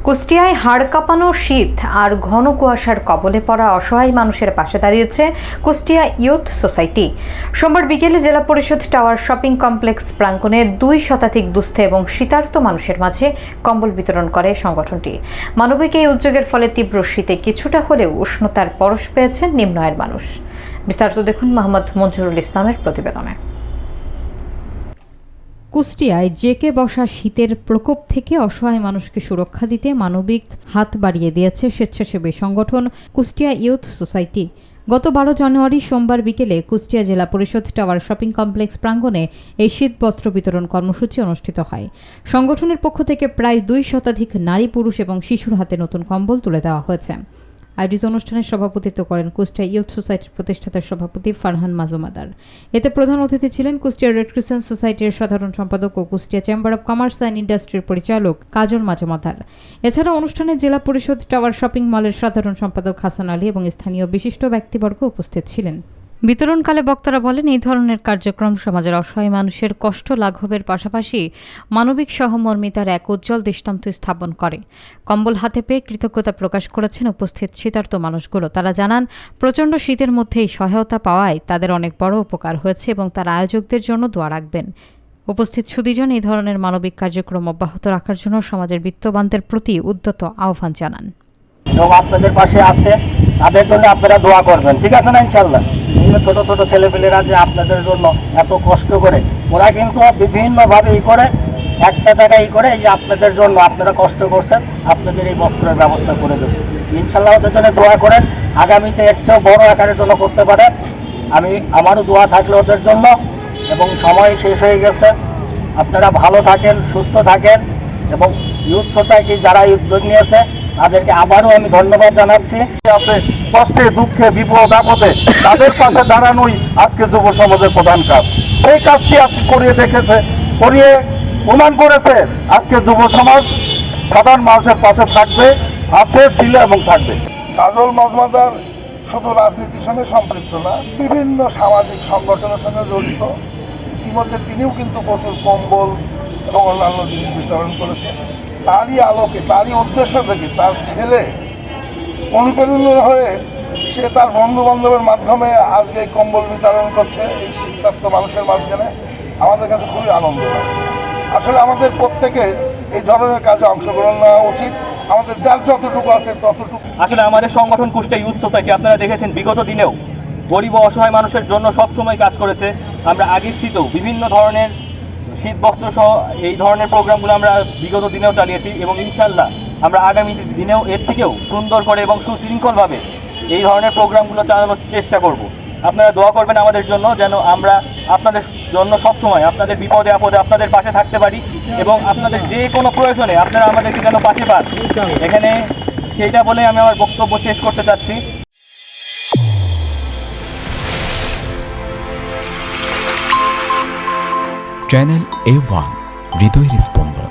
কুষ্টিয়ায় হাড় কাঁপানো শীত আর ঘন কুয়াশার কবলে পড়া অসহায় মানুষের পাশে দাঁড়িয়েছে কুষ্টিয়া ইয়ুথ সোসাইটি। সোমবার বিকেলে জেলা পরিষদ টাওয়ার শপিং কমপ্লেক্স প্রাঙ্গণে 2 শতাধিক দুস্থ এবং শীতার্ত মানুষের মাঝে কম্বল বিতরণ করে সংগঠনটি। মানবিক এই উদ্যোগের ফলে তীব্র শীতে কিছুটা হলেও উষ্ণতার পরশ পেয়েছেন নিম্ন আয়ের মানুষ। বিস্তারিত দেখুন মোহাম্মদ মঞ্জুরুল ইসলামের প্রতিবেদনে। কুষ্টিয়ায় জেকে বসা শীতের প্রকোপ থেকে অসহায় মানুষকে সুরক্ষা দিতে মানবিক হাত বাড়িয়ে দিয়েছে স্বেচ্ছাসেবী সংগঠন কুষ্টিয়া ইয়ুথ সোসাইটি। গত 12 জানুয়ারি সোমবার বিকেলে কুষ্টিয়া জেলা পরিষদ টাওয়ার শপিং কমপ্লেক্স প্রাঙ্গণে এই শীত বস্ত্র বিতরণ কর্মসূচি অনুষ্ঠিত হয়। সংগঠনের পক্ষ থেকে প্রায় 2 শতাধিক নারী, পুরুষ এবং শিশুর হাতে নতুন কম্বল তুলে দেওয়া হয়েছে। আয়োজিত অনুষ্ঠানে সভাপতিত্ব করেন কুষ্টিয়া ইয়ুথ সোসাইটির প্রতিষ্ঠাতা সভাপতি ফারহান মাজুমদার। এতে প্রধান অতিথি ছিলেন কুষ্টিয়া রেড ক্রিসেন্ট সোসাইটির সাধারণ সম্পাদক ও Kushtia chamber of commerce and ইন্ডাস্ট্রির পরিচালক কাজল মাজুমদার। এছাড়া অনুষ্ঠানে জেলা পরিষদ টাওয়ার শপিং মলের সাধারণ সম্পাদক হাসান আলী এবং স্থানীয় বিশিষ্ট ব্যক্তিবর্গ উপস্থিত ছিলেন। বিতরণকালে বক্তারা বলেন, এই ধরনের কার্যক্রম সমাজের অসহায় মানুষের কষ্ট লাঘবের পাশাপাশি মানবিক সহমর্মিতার এক উজ্জ্বল দৃষ্টান্ত স্থাপন করে। কম্বল হাতে পেয়ে কৃতজ্ঞতা প্রকাশ করেছেন উপস্থিত শীতার্ত মানুষগুলো। তারা জানান, প্রচণ্ড শীতের মধ্যে এই সহায়তা পাওয়ায় তাদের অনেক বড় উপকার হয়েছে এবং তারা আয়োজকদের জন্য দোয়া রাখবেন। উপস্থিত সুধীজন এই ধরনের মানবিক কার্যক্রম অব্যাহত রাখার জন্য সমাজের বিত্তবানদের প্রতি উদ্যত আহ্বান জানান। আপনাদের পাশে আছে, তাদের জন্য আপনারা দোয়া করবেন, ঠিক আছে না? ইনশাল্লাহ ছোট ছোট ছেলেপেলেরা যে আপনাদের জন্য এত কষ্ট করে, ওরা কিন্তু বিভিন্নভাবে করে একটা জায়গায় করে এই যে আপনাদের জন্য আপনারা কষ্ট করছেন, আপনাদের এই বস্ত্রের ব্যবস্থা করে দেবেন। ইনশাল্লাহ ওদের জন্য দোয়া করেন, আগামীতে একটু বড় আকারের জন্য করতে পারেন। আমারও দোয়া থাকলে ওদের জন্য। এবং সময় শেষ হয়ে গেছে, আপনারা ভালো থাকেন, সুস্থ থাকেন এবং ইয়ুথ সোসাইটি যারা উদ্যোগ নিয়েছে তাদেরকে আবারও আমি ধন্যবাদ জানাচ্ছি। আছে কষ্টে, দুঃখে, বিপদ আপদে তাদের পাশে দাঁড়ানোই আজকে যুব সমাজের প্রধান কাজ। সেই কাজটি আজকে করিয়ে দেখেছে, করিয়ে প্রমাণ করেছে আজকে যুব সমাজ সাধারণ মানুষের পাশে থাকবে, আছে, ছিল এবং থাকবে। কাজল মাজুমদার শুধু রাজনীতির সঙ্গে সম্পৃক্ত না, বিভিন্ন সামাজিক সংগঠনের সঙ্গে জড়িত। ইতিমধ্যে তিনিও কিন্তু প্রচুর কম্বল এবং অন্যান্য জিনিস বিতরণ করেছে। তারই আলোকে, তারই উদ্দেশ্য থেকে তার ছেলে অনুপ্রেরণা হয়ে সে তার বন্ধু বান্ধবের মাধ্যমে আজকে এই কম্বল বিতরণ করছে এই শীতার্ত মানুষের মাঝখানে। আমাদের কাছে খুবই আনন্দ লাগে। আসলে আমাদের প্রত্যেকে এই ধরনের কাজে অংশগ্রহণ নেওয়া উচিত। আমাদের যার যতটুকু আছে ততটুকু। আসলে আমাদের সংগঠন কুষ্টিয়া ইয়ুথ সোসাইটি আপনারা দেখেছেন বিগত দিনেও গরিব ও অসহায় মানুষের জন্য সবসময় কাজ করেছে। আমরা আগের শীতেও বিভিন্ন ধরনের শীত বস্ত্র সহ এই ধরনের প্রোগ্রামগুলো আমরা বিগত দিনেও চালিয়েছি এবং ইনশাল্লাহ আমরা আগামী দিনেও এর থেকেও সুন্দর করে এবং সুশৃঙ্খলভাবে এই ধরনের প্রোগ্রামগুলো চালানোর চেষ্টা করব। আপনারা দোয়া করবেন আমাদের জন্য, যেন আমরা আপনাদের জন্য সবসময় আপনাদের বিপদে আপদে আপনাদের পাশে থাকতে পারি এবং আপনাদের যে কোনো প্রয়োজনে আপনারা আমাদেরকে যেন পাশে পান। এখানে সেইটা বলে আমি আমার বক্তব্য শেষ করতে চাচ্ছি। চ্যানেল A1 হৃদয়ের স্পন্দন।